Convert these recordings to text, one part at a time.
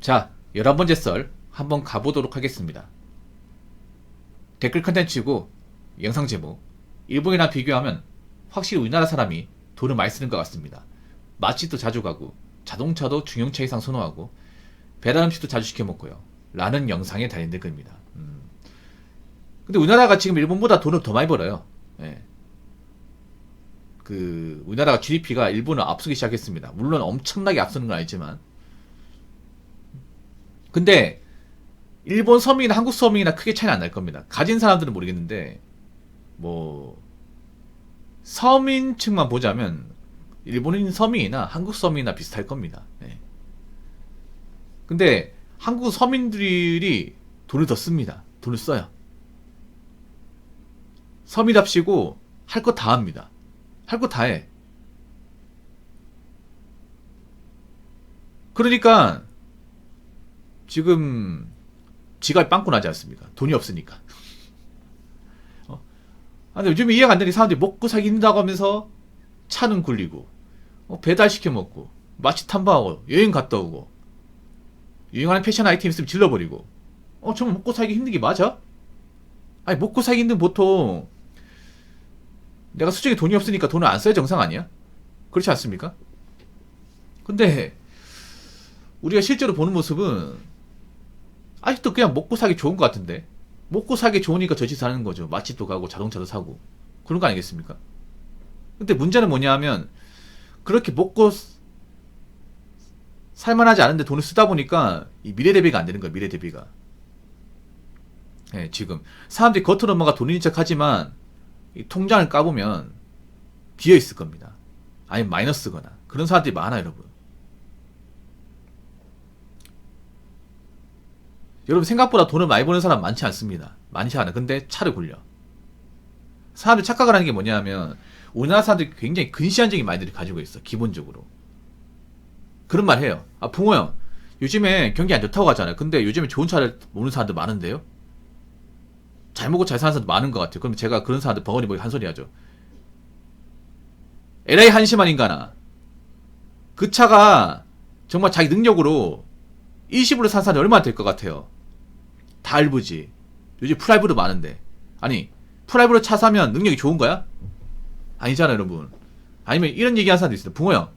자, 11번째 썰 한번 가보도록 하겠습니다. 댓글 컨텐츠고 영상 제목, 일본이랑 비교하면 확실히 우리나라 사람이 돈을 많이 쓰는 것 같습니다. 맛집도 자주 가고 자동차도 중형차 이상 선호하고 배달 음식도 자주 시켜 먹고요 라는 영상에 달린 댓글입니다. 근데 우리나라가 지금 일본보다 돈을 더 많이 벌어요. 예. 우리나라가 GDP가 일본을 앞서기 시작했습니다. 물론 엄청나게 앞서는 건 아니지만, 근데 일본 서민이나 한국 서민이나 크게 차이는 안 날 겁니다. 가진 사람들은 모르겠는데, 뭐 서민층만 보자면 일본인 서민이나 한국 서민이나 비슷할 겁니다. 예. 근데 한국 서민들이 돈을 더 씁니다. 돈을 써요. 서민답시고 할 거 다 합니다. 할 거 다 해. 그러니까 지금 지갑이 빵꾸 나지 않습니까? 돈이 없으니까. 근데 요즘 이해가 안 되는 사람들이 먹고 살기 힘들다고 하면서 차는 굴리고, 배달 시켜 먹고, 맛집 탐방하고, 여행 갔다 오고, 유행하는 패션 아이템 있으면 질러버리고. 정말 먹고 살기 힘든 게 맞아? 아니, 먹고 살기 힘든 보통 내가 수중에 돈이 없으니까 돈을 안 써야 정상 아니야? 그렇지 않습니까? 근데 우리가 실제로 보는 모습은 아직도 그냥 먹고 살기 좋은 것 같은데, 먹고 살기 좋으니까 저 짓 하는 거죠. 맛집도 가고 자동차도 사고 그런 거 아니겠습니까? 근데 문제는 뭐냐 하면, 그렇게 먹고 살만하지 않은데 돈을 쓰다 보니까 이 미래 대비가 안 되는 거예요. 미래 대비가. 네, 지금 사람들이 겉으로 뭔가 돈인 척 하지만 이 통장을 까보면 비어 있을 겁니다. 아니면 마이너스거나 그런 사람들이 많아요, 여러분. 여러분, 생각보다 돈을 많이 버는 사람 많지 않습니다. 많지 않아. 근데 차를 굴려. 사람들이 착각을 하는 게 뭐냐면, 우리나라 사람들이 굉장히 근시안적인 마인드를 가지고 있어. 기본적으로 그런 말 해요. 붕어 형, 요즘에 경기 안 좋다고 하잖아요. 근데 요즘에 좋은 차를 모는 사람들 많은데요? 잘 먹고 잘 사는 사람들 많은 것 같아요. 그럼 제가 그런 사람들 벙어리 보기 한 소리 하죠. LA 한심한 인간아, 그 차가 정말 자기 능력으로 일시불로 산 사람이 얼마나 될 것 같아요? 다 알부지. 요즘 프라이브도 많은데. 아니, 프라이브로 차 사면 능력이 좋은 거야? 아니잖아요, 여러분. 아니면 이런 얘기 하는 사람도 있어요. 붕어 형,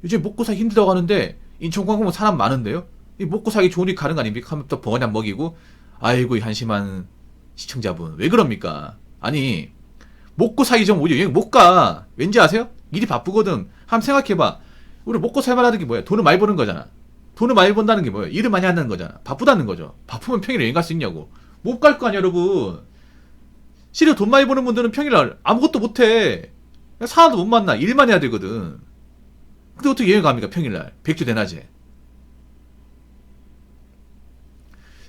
요즘 먹고 살기 힘들다고 하는데 인천광공은 사람 많은데요? 이 먹고 살기 좋으니까 가는 거 아닙니까? 하면 또 벙어리 한 먹이고, 아이고 이 한심한 시청자분 왜 그럽니까? 아니, 먹고 살기 좀 오히려 여행 못 가. 왠지 아세요? 일이 바쁘거든. 한번 생각해봐. 우리 먹고 살만하는 게 뭐야? 돈을 많이 버는 거잖아. 돈을 많이 번다는 게 뭐예요? 일을 많이 한다는 거잖아. 바쁘다는 거죠. 바쁘면 평일에 여행 갈 수 있냐고. 못 갈 거 아니야, 여러분. 실은 돈 많이 버는 분들은 평일날 아무것도 못해. 사람도 못 만나. 일만 해야 되거든. 근데 어떻게 여행 갑니까, 평일날? 백주대낮에.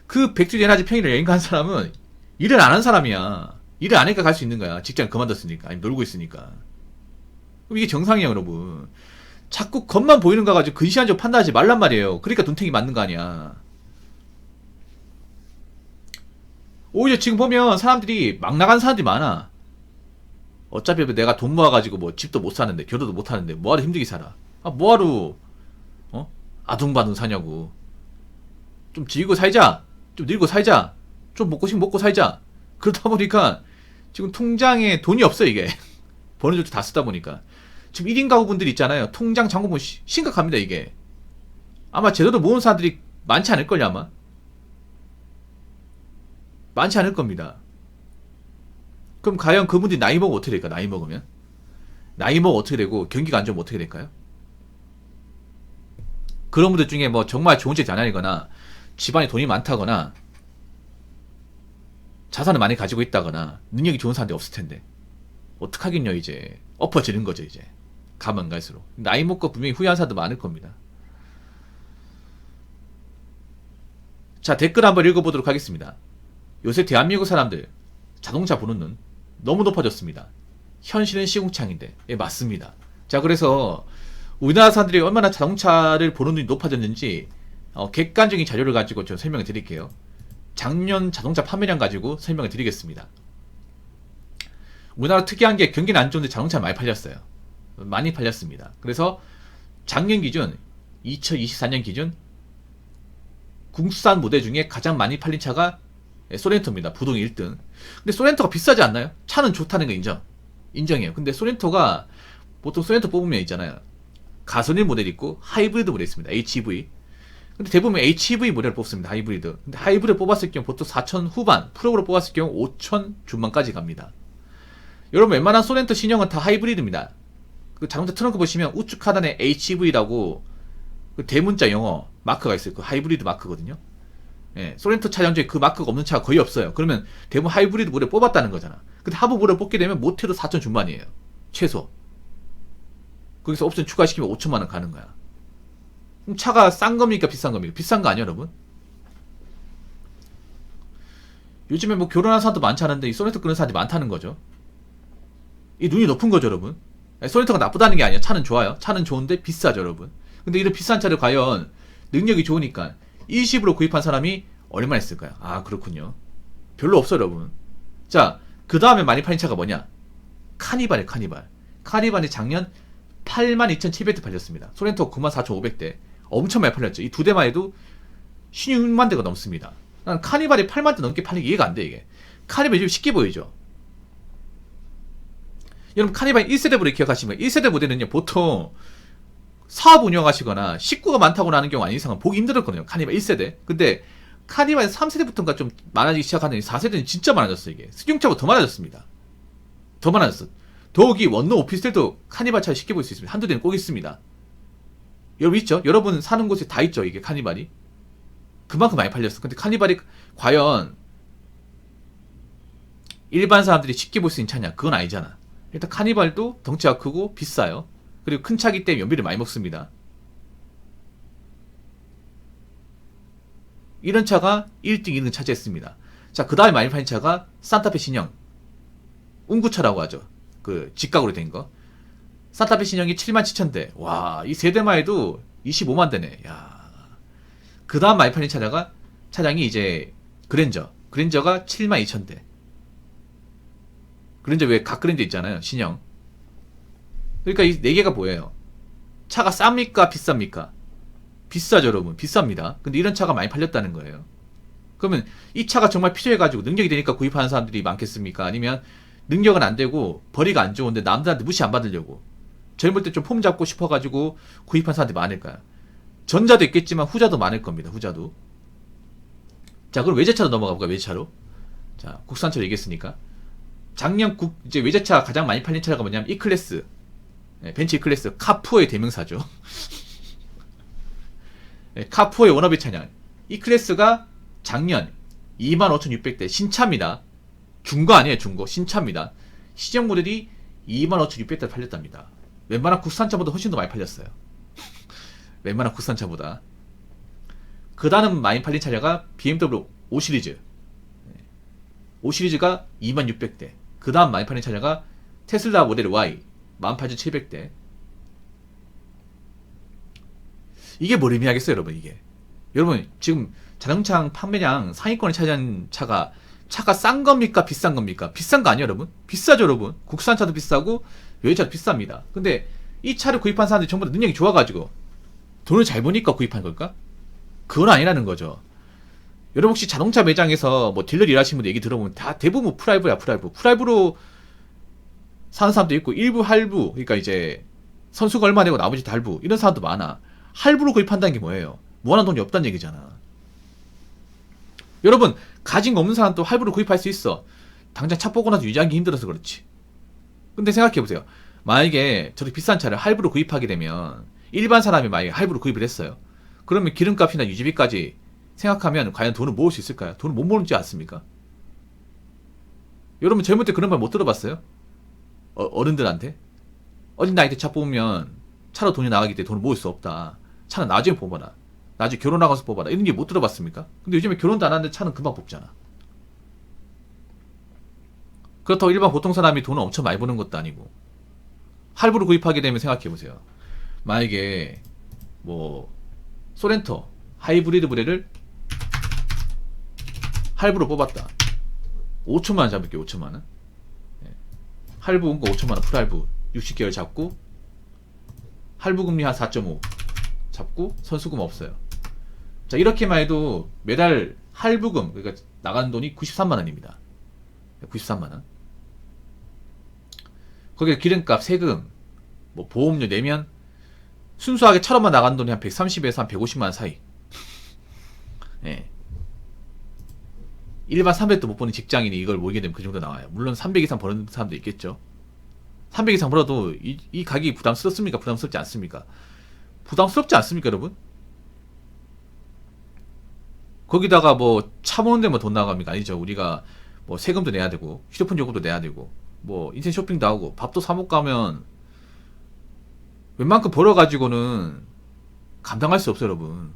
그 백주대낮에 평일에 여행 간 사람은 일을 안 한 사람이야. 일을 안 하니까 갈 수 있는 거야. 직장 그만뒀으니까. 아니, 놀고 있으니까. 그럼 이게 정상이야, 여러분. 자꾸 겉만 보이는 거 가지고 근시안적으로 판단하지 말란 말이에요. 그러니까 눈탱이 맞는 거 아니야. 오히려 지금 보면 사람들이 막 나간 사람들이 많아. 어차피 내가 돈 모아가지고 뭐 집도 못 사는데, 결혼도 못 하는데 뭐하러 힘들게 살아. 뭐하러 아둥바둥 사냐고. 좀 즐기고 살자. 좀 늙고 살자. 좀 먹고 싶으면 먹고 살자. 그러다 보니까 지금 통장에 돈이 없어, 이게. 버는 쪽도 다 쓰다 보니까. 지금 1인 가구분들이 있잖아요. 통장 잔고 보면 심각합니다, 이게. 아마 제대로 모은 사람들이 많지 않을걸요, 아마. 많지 않을 겁니다. 그럼 과연 그분들이 나이 먹으면 어떻게 될까? 나이 먹으면? 나이 먹으면 어떻게 되고, 경기가 안 좋으면 어떻게 될까요? 그런 분들 중에 뭐 정말 좋은 집 자녀이거나, 집안에 돈이 많다거나, 자산을 많이 가지고 있다거나, 능력이 좋은 사람들이 없을 텐데. 어떡하긴요, 이제. 엎어지는 거죠, 이제. 가면 갈수록. 나이 먹고 분명히 후회한 사람도 많을 겁니다. 자, 댓글 한번 읽어보도록 하겠습니다. 요새 대한민국 사람들 자동차 보는 눈 너무 높아졌습니다. 현실은 시궁창인데. 예, 맞습니다. 자, 그래서 우리나라 사람들이 얼마나 자동차를 보는 눈이 높아졌는지 객관적인 자료를 가지고 좀 설명을 드릴게요. 작년 자동차 판매량 가지고 설명을 드리겠습니다. 우리나라 특이한 게 경기는 안 좋은데 자동차 많이 팔렸어요. 많이 팔렸습니다. 그래서 작년 기준, 2024년 기준 국산 모델 중에 가장 많이 팔린 차가 소렌토입니다. 부동 1등. 근데 소렌토가 비싸지 않나요? 차는 좋다는 거 인정해요. 근데 소렌토가 보통 소렌토 뽑으면 있잖아요. 가솔린 모델 있고 하이브리드 모델 있습니다. HEV. 근데 대부분 HEV 모델을 뽑습니다. 하이브리드. 근데 하이브리드 뽑았을 경우 보통 4천 후반, 프로로 뽑았을 경우 5천 중반까지 갑니다. 여러분 웬만한 소렌토 신형은 다 하이브리드입니다. 그 자동차 트렁크 보시면 우측 하단에 HEV라고 그 대문자 영어 마크가 있어요. 그 하이브리드 마크거든요. 예, 소렌토 차량 중에 그 마크가 없는 차가 거의 없어요. 그러면 대부분 하이브리드 모델 뽑았다는 거잖아. 근데 하부 모델 뽑게 되면 못해도 4천 중반이에요. 최소. 거기서 옵션 추가시키면 5천만원 가는 거야. 그럼 차가 싼 겁니까 비싼 겁니까? 비싼 거 아니야 여러분? 요즘에 뭐 결혼한 사람도 많지 않은데 이 소렌토 끄는 사람들이 많다는 거죠. 이 눈이 높은 거죠 여러분. 소렌토가 나쁘다는 게 아니야. 차는 좋아요. 차는 좋은데 비싸죠 여러분. 근데 이런 비싼 차를 과연 능력이 좋으니까 20으로 구입한 사람이 얼마나 있을까요? 아 그렇군요. 별로 없어요 여러분. 자, 그 다음에 많이 팔린 차가 뭐냐? 카니발이에요. 카니발이 작년 82,700대 팔렸습니다. 소렌토 94,500대. 엄청 많이 팔렸죠. 이 두 대만 해도 16만 대가 넘습니다. 난 카니발이 8만 대 넘게 팔린 게 이해가 안 돼 이게. 카니발이 좀 쉽게 보이죠? 여러분 카니발 1세대 모델 기억하시면 1세대 모델은요 보통 사업 운영하시거나 식구가 많다고 하는 경우 아닌 이상은 보기 힘들었거든요. 카니발 1세대. 근데 카니발 3세대부터가 좀 많아지기 시작하는 4세대는 진짜 많아졌어요. 이게 승용차보다 더 많아졌습니다. 더 많아졌어. 더욱이 원룸 오피스텔도 카니발 차를 쉽게 볼 수 있습니다. 한두 대는 꼭 있습니다. 여러분 있죠? 여러분 사는 곳에 다 있죠. 이게 카니발이. 그만큼 많이 팔렸어. 근데 카니발이 과연 일반 사람들이 쉽게 볼 수 있는 차냐? 그건 아니잖아. 일단 카니발도 덩치가 크고 비싸요. 그리고 큰 차기 때문에 연비를 많이 먹습니다. 이런 차가 1등, 2등 차지했습니다. 자, 그 다음에 많이 팔린 차가 산타페 신형. 운구차라고 하죠. 그 직각으로 된 거. 산타페 신형이 77,000대. 와, 이 세 대만 해도 25만 대네. 야. 그 다음 많이 팔린 차량이 이제 그랜저. 그랜저가 72,000대. 그랜저 왜 각그랜저 있잖아요. 신형. 그러니까 이 네 개가 뭐예요? 차가 쌉니까? 비쌉니까? 비싸죠 여러분. 비쌉니다. 근데 이런 차가 많이 팔렸다는 거예요. 그러면 이 차가 정말 필요해가지고 능력이 되니까 구입하는 사람들이 많겠습니까? 아니면 능력은 안 되고 벌이가 안 좋은데 남들한테 무시 안 받으려고 젊을 때 좀 폼 잡고 싶어가지고 구입한 사람들이 많을까요? 전자도 있겠지만 후자도 많을 겁니다. 후자도. 자, 그럼 외제차로 넘어가 볼까요? 외제차로. 자, 국산차로 얘기했으니까 작년 이제 외제차 가장 많이 팔린 차가 뭐냐면 E클래스. 네, 벤츠 E클래스. 카푸어의 대명사죠. 네, 카푸어의 워너비 차량. E클래스가 작년 25,600대 신차입니다. 중고 아니에요. 중고. 신차입니다. 시정 모델이 25,600대 팔렸답니다. 웬만한 국산차보다 훨씬 더 많이 팔렸어요. 웬만한 국산차보다. 그 다음 많이 팔린 차량가 BMW 5 시리즈. 5 시리즈가 26,600대. 그 다음 많이 팔린 차량가 테슬라 모델 Y 18,700대. 이게 뭘 의미하겠어요, 여러분, 이게. 여러분, 지금 자동차 판매량 상위권을 차지한 차가 싼 겁니까? 비싼 겁니까? 비싼 거 아니에요, 여러분? 비싸죠, 여러분? 국산차도 비싸고, 외제차도 비쌉니다. 근데 이 차를 구입한 사람들이 전부 다 능력이 좋아가지고, 돈을 잘 버니까 구입한 걸까? 그건 아니라는 거죠. 여러분 혹시 자동차 매장에서 뭐 딜러 일하시는 분들 얘기 들어보면 다 대부분 프라이브야, 프라이브. 프라이브로 사는 사람도 있고, 일부 할부, 그러니까 이제 선수가 얼마 내고 나머지 다 할부, 이런 사람도 많아. 할부로 구입한다는 게 뭐예요? 무한한 돈이 없다는 얘기잖아. 여러분, 가진 거 없는 사람도 할부로 구입할 수 있어. 당장 차 보고 나서 유지하기 힘들어서 그렇지. 근데 생각해보세요. 만약에 저렇게 비싼 차를 할부로 구입하게 되면, 일반 사람이 만약에 할부로 구입을 했어요. 그러면 기름값이나 유지비까지 생각하면 과연 돈을 모을 수 있을까요? 돈을 못 모을지 않습니까? 여러분 젊을 때 그런 말 못 들어봤어요? 어른들한테? 어린 나이 때 차 뽑으면 차로 돈이 나가기 때문에 돈을 모을 수 없다. 차는 나중에 뽑아라. 나중에 결혼하고서 뽑아라. 이런 게 못 들어봤습니까? 근데 요즘에 결혼도 안 하는데 차는 금방 뽑잖아. 그렇다고 일반 보통 사람이 돈을 엄청 많이 버는 것도 아니고. 할부로 구입하게 되면 생각해보세요. 만약에 뭐 소렌토 하이브리드 모델을 할부로 뽑았다. 5천만원 잡을게요. 5천만원. 할부 온 거 5천만원 풀할부 60개월 잡고 할부금리 한 4.5 잡고 선수금 없어요. 자, 이렇게만 해도 매달 할부금, 그러니까 나가는 돈이 93만원입니다. 93만원. 거기에 기름값, 세금, 뭐 보험료 내면 순수하게 차로만 나가는 돈이 한 130에서 한 150만원 사이. 예. 일반 300도 못 버는 직장인이 이걸 모이게 되면 그 정도 나와요. 물론 300 이상 버는 사람도 있겠죠. 300 이상 벌어도 이 가격이 부담스럽습니까? 부담스럽지 않습니까? 부담스럽지 않습니까, 여러분? 거기다가 뭐 차 모는 데만 돈 나갑니까? 아니죠. 우리가 뭐 세금도 내야 되고 휴대폰 요금도 내야 되고 뭐 인생 쇼핑도 하고 밥도 사 먹고 가면 웬만큼 벌어가지고는 감당할 수 없어요, 여러분.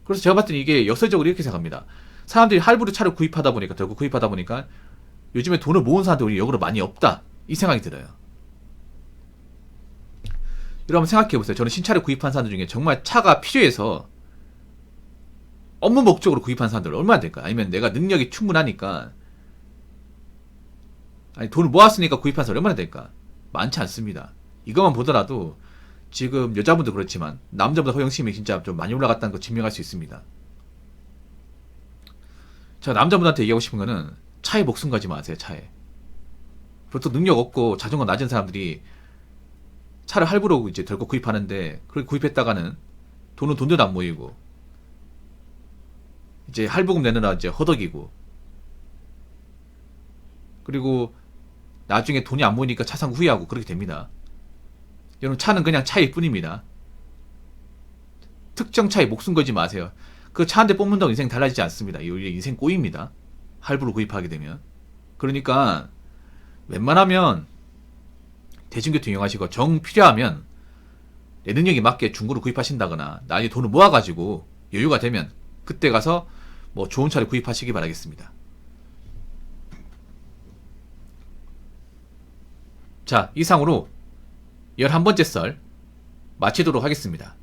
그래서 제가 봤을 때 이게 역설적으로 이렇게 생각합니다. 사람들이 할부로 차를 구입하다 보니까, 결국 구입하다 보니까 요즘에 돈을 모은 사람들이 역으로 많이 없다, 이 생각이 들어요. 여러분 생각해보세요. 저는 신차를 구입한 사람들 중에 정말 차가 필요해서 업무 목적으로 구입한 사람들 얼마나 될까요? 아니면 내가 능력이 충분하니까, 아니 돈을 모았으니까 구입한 사람 얼마나 될까? 많지 않습니다. 이것만 보더라도 지금 여자분도 그렇지만 남자보다 허영심이 진짜 좀 많이 올라갔다는 거 증명할 수 있습니다. 제가 남자분한테 얘기하고 싶은 거는 차에 목숨 걸지 마세요. 차에. 보통 능력 없고 자존감 낮은 사람들이 차를 할부로 이제 들고 구입하는데, 그렇게 구입했다가는 돈은 돈대로 안 모이고 이제 할부금 내느라 이제 허덕이고, 그리고 나중에 돈이 안 모이니까 차 산 거 후회하고 그렇게 됩니다. 여러분 차는 그냥 차일 뿐입니다. 특정 차에 목숨 걸지 마세요. 그 차 한 대 뽑는다고 인생 달라지지 않습니다. 오히려 인생 꼬입니다. 할부로 구입하게 되면. 그러니까 웬만하면 대중교통 이용하시고, 정 필요하면 내 능력에 맞게 중고로 구입하신다거나 나중에 돈을 모아가지고 여유가 되면 그때 가서 뭐 좋은 차를 구입하시기 바라겠습니다. 자, 이상으로 11번째 썰 마치도록 하겠습니다.